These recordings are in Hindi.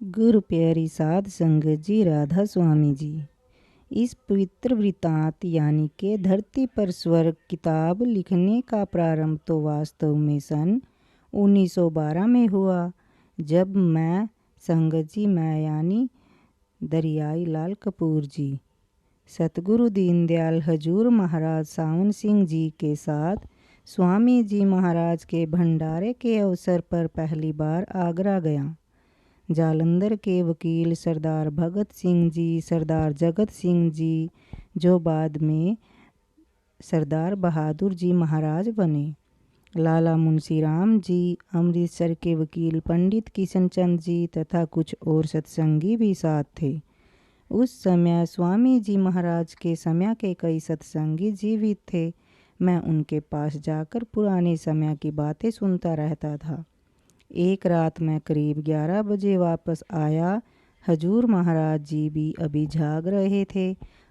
गुरु प्यारी साध संगत जी, राधा स्वामी जी। इस पवित्र वृत्तांत यानी के धरती पर स्वर्ग किताब लिखने का प्रारंभ तो वास्तव में सन 1912 में हुआ, जब मैं यानी दरियाई लाल कपूर जी, सतगुरु दीनदयाल हजूर महाराज सावन सिंह जी के साथ स्वामी जी महाराज के भंडारे के अवसर पर पहली बार आगरा गया। जालंधर के वकील सरदार भगत सिंह जी, सरदार जगत सिंह जी, जो बाद में सरदार बहादुर जी महाराज बने, लाला मुंशीराम जी, अमृतसर के वकील पंडित किशन चंद जी तथा कुछ और सत्संगी भी साथ थे। उस समय स्वामी जी महाराज के समय के कई सत्संगी जीवित थे। मैं उनके पास जाकर पुराने समय की बातें सुनता रहता था। एक रात मैं करीब 11 बजे वापस आया। हजूर महाराज जी भी अभी जाग रहे थे।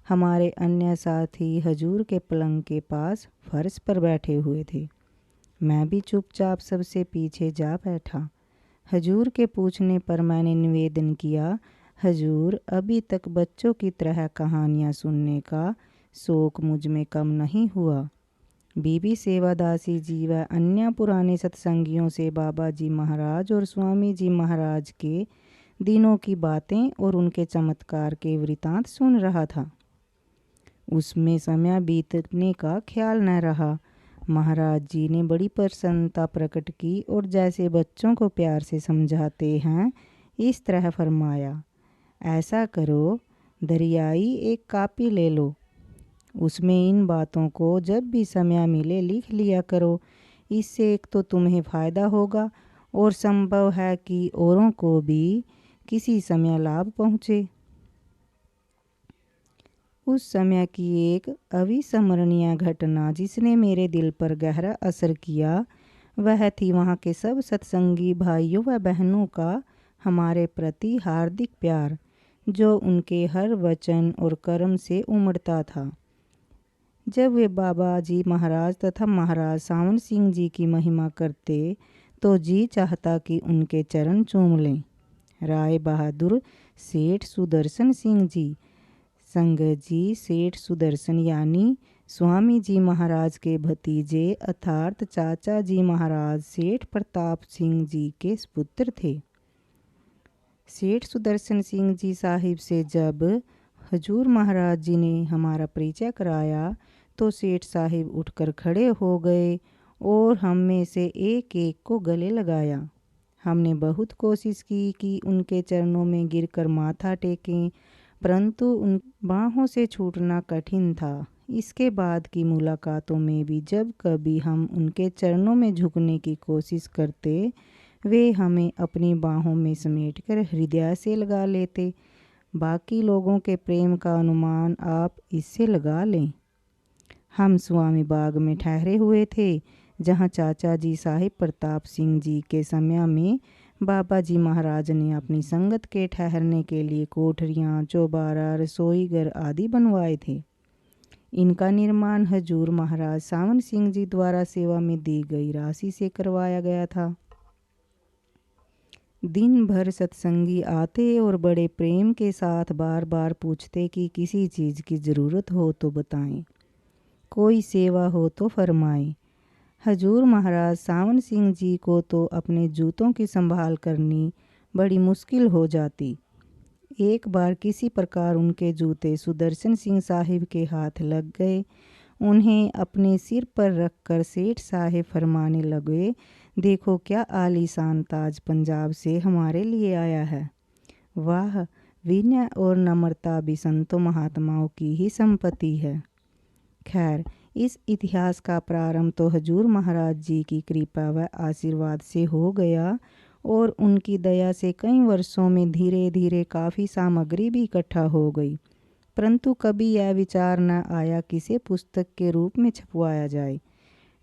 हमारे अन्य साथी हजूर के पलंग के पास फर्श पर बैठे हुए थे। मैं भी चुपचाप सबसे पीछे जा बैठा। हजूर के पूछने पर मैंने निवेदन किया, हजूर, अभी तक बच्चों की तरह कहानियाँ सुनने का शौक मुझ में कम नहीं हुआ। बीबी सेवादासी जी व अन्य पुराने सत्संगियों से बाबा जी महाराज और स्वामी जी महाराज के दिनों की बातें और उनके चमत्कार के वृतांत सुन रहा था। उसमें समय बीतने का ख्याल न रहा। महाराज जी ने बड़ी प्रसन्नता प्रकट की और जैसे बच्चों को प्यार से समझाते हैं, इस तरह फरमाया, ऐसा करो, दरियाई एक कापी ले लो, उसमें इन बातों को जब भी समय मिले लिख लिया करो। इससे एक तो तुम्हें फ़ायदा होगा और संभव है कि औरों को भी किसी समय लाभ पहुँचे। उस समय की एक अविस्मरणीय घटना जिसने मेरे दिल पर गहरा असर किया, वह थी वहाँ के सब सत्संगी भाइयों व बहनों का हमारे प्रति हार्दिक प्यार, जो उनके हर वचन और कर्म से उमड़ता था। जब वे बाबा जी महाराज तथा महाराज सावन सिंह जी की महिमा करते तो जी चाहता कि उनके चरण चूम लें। राय बहादुर सेठ सुदर्शन सिंह जी, संगत जी सेठ सुदर्शन यानी स्वामी जी महाराज के भतीजे अर्थात चाचा जी महाराज सेठ प्रताप सिंह जी के पुत्र थे। सेठ सुदर्शन सिंह जी साहिब से जब हजूर महाराज जी ने हमारा परिचय कराया तो सेठ साहिब उठकर खड़े हो गए और हम में से एक एक को गले लगाया। हमने बहुत कोशिश की कि उनके चरणों में गिरकर माथा टेकें, परंतु उन बाहों से छूटना कठिन था। इसके बाद की मुलाकातों में भी जब कभी हम उनके चरणों में झुकने की कोशिश करते, वे हमें अपनी बाहों में समेटकर हृदय से लगा लेते। बाकी लोगों के प्रेम का अनुमान आप इससे लगा लें। हम स्वामी बाग में ठहरे हुए थे, जहाँ चाचा जी साहिब प्रताप सिंह जी के समय में बाबा जी महाराज ने अपनी संगत के ठहरने के लिए कोठरियाँ, चौबारा, रसोई घर आदि बनवाए थे। इनका निर्माण हजूर महाराज सावन सिंह जी द्वारा सेवा में दी गई राशि से करवाया गया था। दिन भर सत्संगी आते और बड़े प्रेम के साथ बार बार पूछते कि किसी चीज़ की ज़रूरत हो तो बताएं, कोई सेवा हो तो फरमाएं। हजूर महाराज सावन सिंह जी को तो अपने जूतों की संभाल करनी बड़ी मुश्किल हो जाती। एक बार किसी प्रकार उनके जूते सुदर्शन सिंह साहिब के हाथ लग गए। उन्हें अपने सिर पर रखकर सेठ साहिब फरमाने लगे, देखो क्या आलीशान ताज पंजाब से हमारे लिए आया है। वाह, विनय और नम्रता भी संतों महात्माओं की ही संपत्ति है। खैर, इस इतिहास का प्रारंभ तो हजूर महाराज जी की कृपा व आशीर्वाद से हो गया और उनकी दया से कई वर्षों में धीरे धीरे काफ़ी सामग्री भी इकट्ठा हो गई, परंतु कभी यह विचार न आया कि इसे पुस्तक के रूप में छपवाया जाए।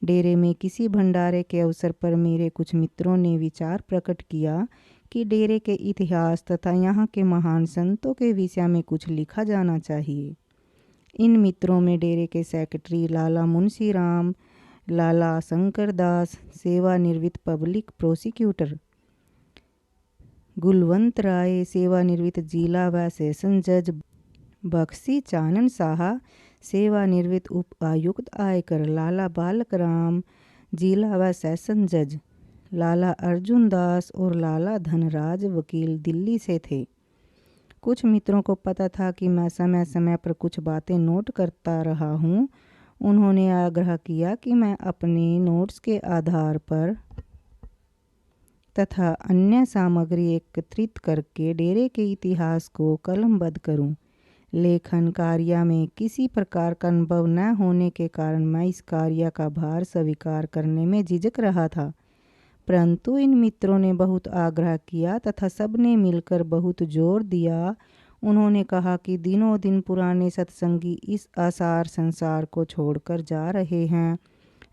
डेरे में किसी भंडारे के अवसर पर मेरे कुछ मित्रों ने विचार प्रकट किया कि डेरे के इतिहास तथा यहाँ के महान संतों के विषय में कुछ लिखा जाना चाहिए। इन मित्रों में डेरे के सेक्रेटरी लाला मुंशीराम, लाला शंकर दास, सेवानिवृत्त पब्लिक प्रोसिक्यूटर गुलवंत राय सेवानिवृत्त जिला व सेशन जज, बख्शी चानन साहा सेवानिवृत्त उप आयुक्त आयकर, लाला बालक राम जिला व सेशन जज, लाला अर्जुन दास और लाला धनराज वकील दिल्ली से थे। कुछ मित्रों को पता था कि मैं समय समय पर कुछ बातें नोट करता रहा हूँ। उन्होंने आग्रह किया कि मैं अपने नोट्स के आधार पर तथा अन्य सामग्री एकत्रित करके डेरे के इतिहास को कलमबद्ध करूं। लेखन कार्य में किसी प्रकार का अनुभव न होने के कारण मैं इस कार्य का भार स्वीकार करने में झिझक रहा था, परंतु इन मित्रों ने बहुत आग्रह किया तथा सबने मिलकर बहुत जोर दिया। उन्होंने कहा कि दिनों दिन पुराने सत्संगी इस आसार संसार को छोड़कर जा रहे हैं।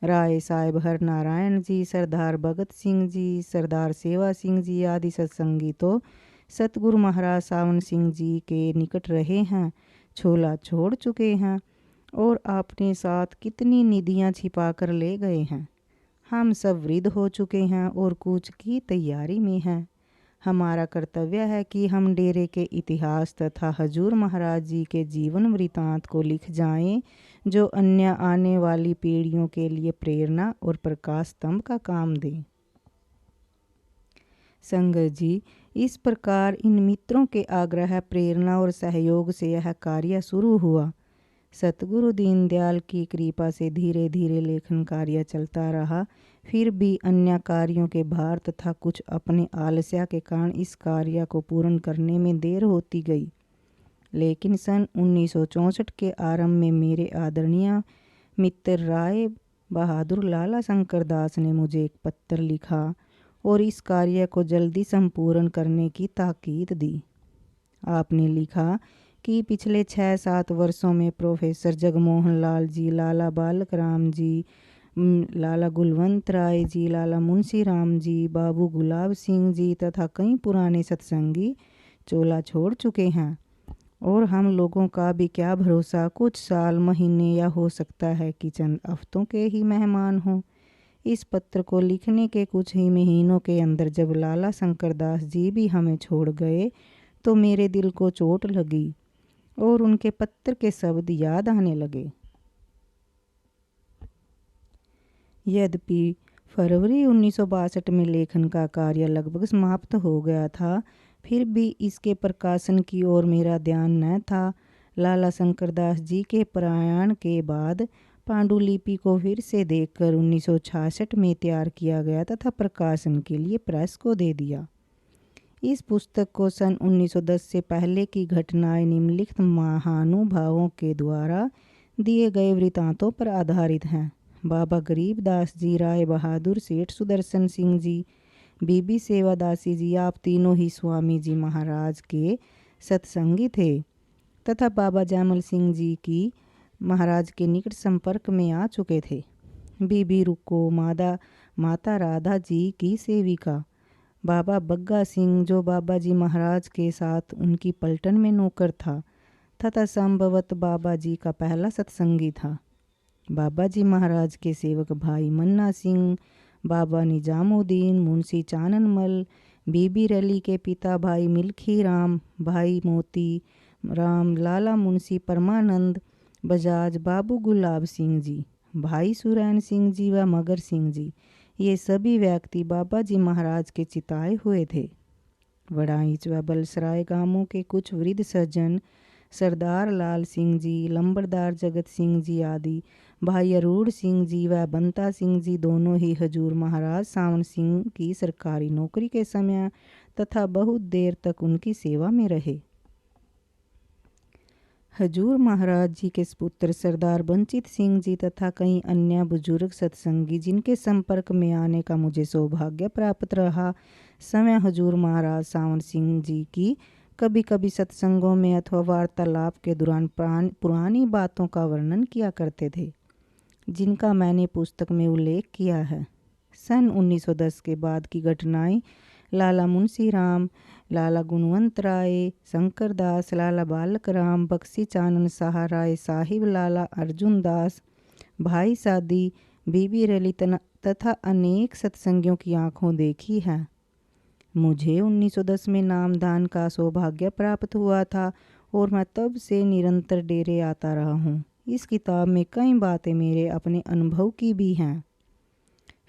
राय साहेब हरनारायण जी, सरदार भगत सिंह जी, सरदार सेवा सिंह जी आदि सत्संगी तो सतगुरु महाराज सावन सिंह जी के निकट रहे हैं, छोला छोड़ चुके हैं और अपने साथ कितनी निधियां छिपा कर ले गए हैं। हम सब वृद्ध हो चुके हैं और कूच की तैयारी में हैं। हमारा कर्तव्य है कि हम डेरे के इतिहास तथा हजूर महाराज जी के जीवन वृतांत को लिख जाएं, जो अन्य आने वाली पीढ़ियों के लिए प्रेरणा और प्रकाश स्तंभ का काम दें। संगत जी, इस प्रकार इन मित्रों के आग्रह, प्रेरणा और सहयोग से यह कार्य शुरू हुआ। सतगुरु दीनदयाल की कृपा से धीरे धीरे लेखन कार्य चलता रहा। फिर भी अन्य कार्यों के भार तथा कुछ अपने आलस्य के कारण इस कार्य को पूर्ण करने में देर होती गई। लेकिन सन 1964 के आरंभ में मेरे आदरणीय मित्र राय बहादुर लाला शंकर दास ने मुझे एक पत्र लिखा और इस कार्य को जल्दी संपूर्ण करने की ताकीद दी। आपने लिखा कि पिछले 6-7 वर्षों में प्रोफेसर जगमोहन लाल जी, लाला बालक राम जी, लाला गुलवंत राय जी, लाला मुंशी राम जी, बाबू गुलाब सिंह जी तथा कई पुराने सत्संगी चोला छोड़ चुके हैं और हम लोगों का भी क्या भरोसा, कुछ साल, महीने या हो सकता है कि चंद हफ्तों के ही मेहमान हों। इस पत्र को लिखने के कुछ ही महीनों के अंदर जब लाला शंकर दास जी भी हमें छोड़ गए तो मेरे दिल को चोट लगी और उनके पत्र के शब्द याद आने लगे। यद्यपि फरवरी 1962 में लेखन का कार्य लगभग समाप्त हो गया था, फिर भी इसके प्रकाशन की ओर मेरा ध्यान न था। लाला शंकर दास जी के प्रयाण के बाद पांडुलिपि को फिर से देखकर 1966 में तैयार किया गया तथा प्रकाशन के लिए प्रेस को दे दिया। इस पुस्तक को सन 1910 से पहले की घटनाएं निम्नलिखित महानुभावों के द्वारा दिए गए वृतांतों पर आधारित हैं। बाबा गरीबदास जी, राय बहादुर, सेठ सुदर्शन सिंह जी, बीबी सेवादासी जी, आप तीनों ही स्वामी जी महाराज के सत्संगी थे तथा बाबा जयमल सिंह जी की महाराज के निकट संपर्क में आ चुके थे। बीबी रुको माता राधा जी की सेविका, बाबा बग्गा सिंह जो बाबा जी महाराज के साथ उनकी पलटन में नौकर था तथा संभवत बाबा जी का पहला सत्संगी था। बाबा जी महाराज के सेवक भाई मन्ना सिंह, बाबा निजामुद्दीन, मुंशी चाननमल, बीबी रली के पिता भाई मिल्खी राम, भाई मोती राम, लाला मुंशी परमानंद बजाज, बाबू गुलाब सिंह जी, भाई सुरैन सिंह जी व मगर सिंह जी, ये सभी व्यक्ति बाबा जी महाराज के चिताए हुए थे। वड़ाइच व बलसराय गांवों के कुछ वृद्ध सज्जन, सरदार लाल सिंह जी, लंबरदार जगत सिंह जी आदि, भाई अरूढ़ सिंह जी व बंता सिंह जी दोनों ही हजूर महाराज सावन सिंह की सरकारी नौकरी के समय तथा बहुत देर तक उनकी सेवा में रहे। हजूर महाराज जी के पुत्र सरदार बंचित सिंह जी तथा कई अन्य बुजुर्ग सत्संगी जिनके संपर्क में आने का मुझे सौभाग्य प्राप्त रहा, समय हजूर महाराज सावन सिंह जी की कभी कभी सत्संगों में अथवा वार्तालाप के दौरान पुरानी बातों का वर्णन किया करते थे, जिनका मैंने पुस्तक में उल्लेख किया है। सन 1910 के बाद की घटनाएं लाला मुंशी राम, लाला गुणवंत राय, शंकर दास, लाला बालक राम, बख्शी चानन साहा राय साहिब, लाला अर्जुन दास, भाई सादी, बीबी रली तथा अनेक सत्संगियों की आंखों देखी है। मुझे 1910 में नामदान का सौभाग्य प्राप्त हुआ था और मैं तब से निरंतर डेरे आता रहा हूँ। इस किताब में कई बातें मेरे अपने अनुभव की भी हैं।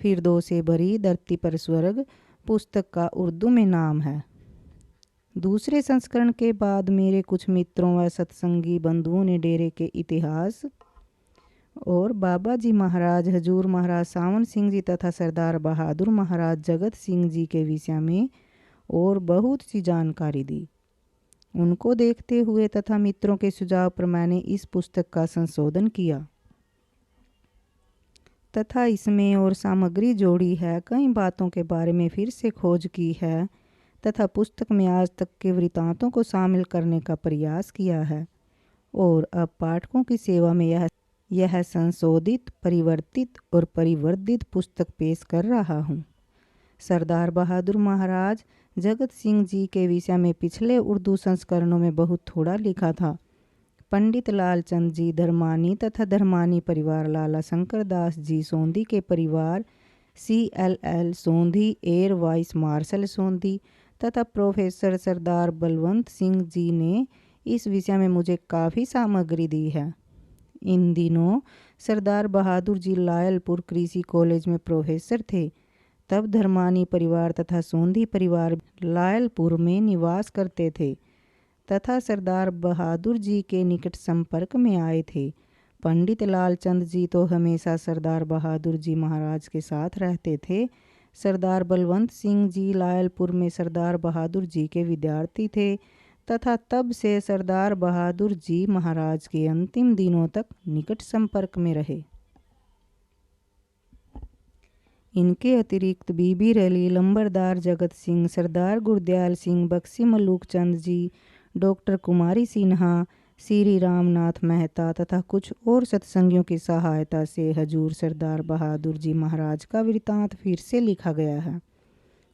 फिरदो से भरी धरती पर स्वर्ग पुस्तक का उर्दू में नाम है। दूसरे संस्करण के बाद मेरे कुछ मित्रों व सत्संगी बंधुओं ने डेरे के इतिहास और बाबा जी महाराज, हजूर महाराज सावन सिंह जी तथा सरदार बहादुर महाराज जगत सिंह जी के विषय में और बहुत सी जानकारी दी। उनको देखते हुए तथा मित्रों के सुझाव पर मैंने इस पुस्तक का संशोधन किया तथा इसमें और सामग्री जोड़ी है। कई बातों के बारे में फिर से खोज की है तथा पुस्तक में आज तक के वृतांतों को शामिल करने का प्रयास किया है और अब पाठकों की सेवा में यह संशोधित, परिवर्तित और परिवर्धित पुस्तक पेश कर रहा हूँ। सरदार बहादुर महाराज जगत सिंह जी के विषय में पिछले उर्दू संस्करणों में बहुत थोड़ा लिखा था। पंडित लालचंद जी धर्मानी तथा धर्मानी परिवार, लाला शंकर दास जी सोंधी के परिवार, CLL सोंधी, एयर वाइस मार्शल सोंधी तथा प्रोफेसर सरदार बलवंत सिंह जी ने इस विषय में मुझे काफ़ी सामग्री दी है। इन दिनों सरदार बहादुर जी लायलपुर कृषि कॉलेज में प्रोफेसर थे। तब धर्मानी परिवार तथा सोंधी परिवार लायलपुर में निवास करते थे तथा सरदार बहादुर जी के निकट संपर्क में आए थे। पंडित लालचंद जी तो हमेशा सरदार बहादुर जी महाराज के साथ रहते थे। सरदार बलवंत सिंह जी लायलपुर में सरदार बहादुर जी के विद्यार्थी थे तथा तब से सरदार बहादुर जी महाराज के अंतिम दिनों तक निकट संपर्क में रहे। इनके अतिरिक्त बीबी रैली, लंबरदार जगत सिंह, सरदार गुरदयाल सिंह, बक्सी मलूक चंद जी, डॉक्टर कुमारी सिन्हा, श्री रामनाथ मेहता तथा कुछ और सत्संगियों की सहायता से हजूर सरदार बहादुर जी महाराज का वृतांत फिर से लिखा गया है।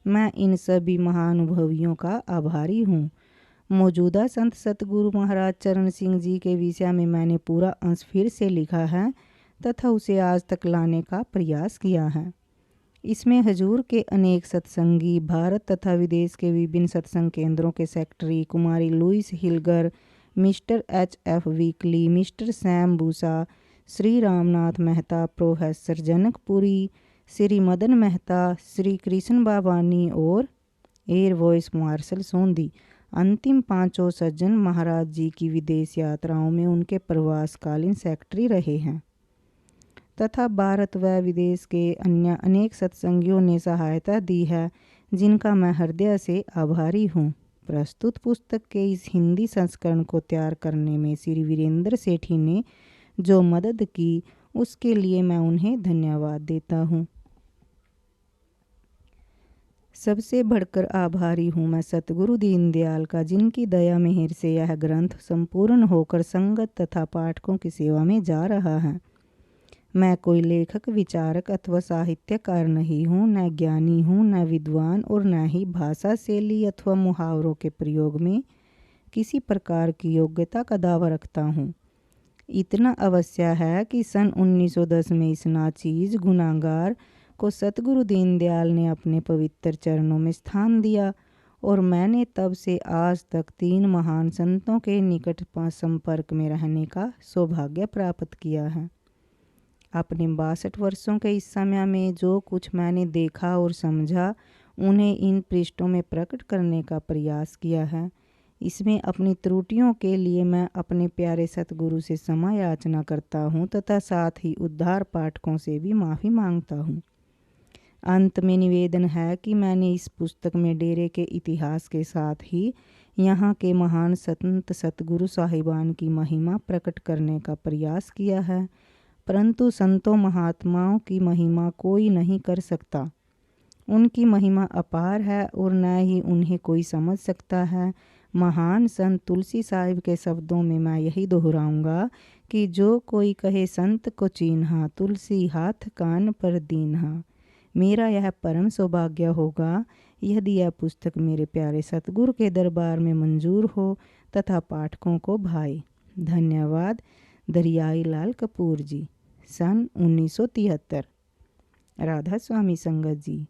मैं इन सभी महानुभवियों का आभारी हूँ। मौजूदा संत सतगुरु महाराज चरण सिंह जी के विषय में मैंने पूरा अंश फिर से लिखा है तथा उसे आज तक लाने का प्रयास किया है। इसमें हजूर के अनेक सत्संगी, भारत तथा विदेश के विभिन्न सत्संग केंद्रों के सेक्रेटरी, कुमारी Louise Hilger, mister HF Weekly, mister Sam Boosa, Shri Ramnath Mehta, professor Janakpuri, Shri Madan Mehta, Shri Krishna Babani और एयर वॉइस मार्शल सोंधी अंतिम पांचों सज्जन महाराज जी की विदेश यात्राओं में उनके प्रवासकालीन सेक्रेटरी रहे हैं तथा भारत व विदेश के अन्य अनेक सत्संगियों ने सहायता दी है, जिनका मैं हृदय से आभारी हूँ। प्रस्तुत पुस्तक के इस हिंदी संस्करण को तैयार करने में श्री वीरेंद्र सेठी ने जो मदद की, उसके लिए मैं उन्हें धन्यवाद देता हूँ। सबसे बढ़कर आभारी हूँ मैं सतगुरु दीनदयाल का, जिनकी दया मेहर से यह ग्रंथ संपूर्ण होकर संगत तथा पाठकों की सेवा में जा रहा है। मैं कोई लेखक, विचारक अथवा साहित्यकार नहीं हूँ, न ज्ञानी हूँ, न विद्वान और न ही भाषा शैली अथवा मुहावरों के प्रयोग में किसी प्रकार की योग्यता का दावा रखता हूँ। इतना अवश्य है कि सन 1910 में इस नाचीज गुनाहगार को सतगुरु दीनदयाल ने अपने पवित्र चरणों में स्थान दिया और मैंने तब से आज तक 3 महान संतों के निकट संपर्क में रहने का सौभाग्य प्राप्त किया है। अपने 62 वर्षों के इस समय में जो कुछ मैंने देखा और समझा, उन्हें इन पृष्ठों में प्रकट करने का प्रयास किया है। इसमें अपनी त्रुटियों के लिए मैं अपने प्यारे सतगुरु से क्षमा याचना करता हूँ तथा साथ ही उद्धार पाठकों से भी माफ़ी मांगता हूँ। अंत में निवेदन है कि मैंने इस पुस्तक में डेरे के इतिहास के साथ ही यहाँ के महान संत सतगुरु साहिबान की महिमा प्रकट करने का प्रयास किया है, परंतु संतों महात्माओं की महिमा कोई नहीं कर सकता। उनकी महिमा अपार है और न ही उन्हें कोई समझ सकता है। महान संत तुलसी साहिब के शब्दों में मैं यही दोहराऊंगा कि जो कोई कहे संत को चीन्हा, तुलसी हाथ कान पर दीन्हा। मेरा यह परम सौभाग्य होगा यदि यह पुस्तक मेरे प्यारे सतगुरु के दरबार में मंजूर हो तथा पाठकों को भाए। धन्यवाद। दरियाई लाल कपूर जी, सन 1973। राधा स्वामी संगत जी।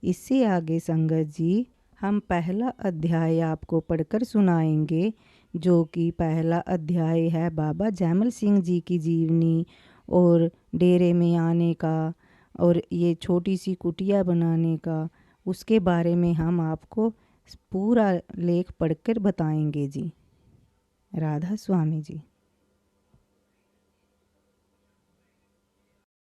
इससे आगे संगत जी हम पहला अध्याय आपको पढ़कर सुनाएंगे, जो कि पहला अध्याय है बाबा जैमल सिंह जी की जीवनी और डेरे में आने का और ये छोटी सी कुटिया बनाने का। उसके बारे में हम आपको पूरा लेख पढ़कर बताएंगे जी। राधा स्वामी जी।